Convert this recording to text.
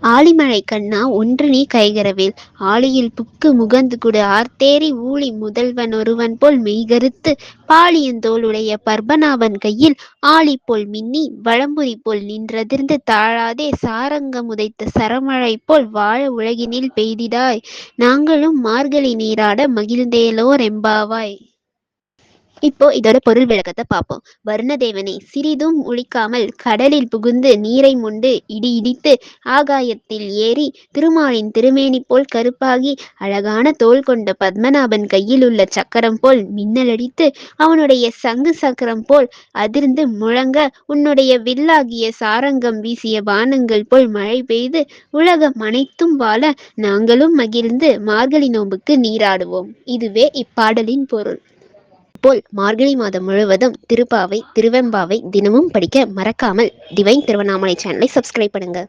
ஆழிமழை கண்ணா ஒன்று நீ கைகரவேல் ஆழியில் புக்கு முகந்து குடு ஆர்த்தேரி ஊழி முதல்வன் ஒருவன் போல் மெய்கருத்து பாழியந்தோளுடைய பர்பநாபன் கையில் ஆழி போல் மின்னி வளம்புரி போல் நின்றதிர்ந்து தாழாதே சாரங்கம் உதைத்த சரமழை போல் வாழ உலகினில் பெய்திடாய் நாங்களும் மார்கழி நீராட மகிழ்ந்தேலோர் எம்பாவாய். இப்போ இதோட பொருள் விளக்கத்தை பார்ப்போம். வருணதேவனே, சிறிதும் ஒழிக்காமல் கடலில் புகுந்து நீரை மொண்டு இடி இடித்து ஆகாயத்தில் ஏறி திருமாலின் திருமேனி போல் கருப்பாகி அழகான தோள் கொண்ட பத்மநாபன் கையில் உள்ள சக்கரம் போல் மின்னலடித்து அவனுடைய சங்கு சக்கரம் போல் அதிர்ந்து முழங்க உன்னுடைய வில்லாகிய சாரங்கம் வீசிய பானங்கள் போல் மழை பெய்து உலகம் அனைத்தும் வாழ நாங்களும் மகிழ்ந்து மார்கழி நோன்புக்கு நீராடுவோம். இதுவே இப்பாடலின் பொருள். போல் மார்கழி மாதம் முழுவதும் திருப்பாவை திருவெம்பாவை தினமும் படிக்க மறக்காமல் டிவைன் திருவண்ணாமலை சேனலை சப்ஸ்கிரைப் பண்ணுங்க.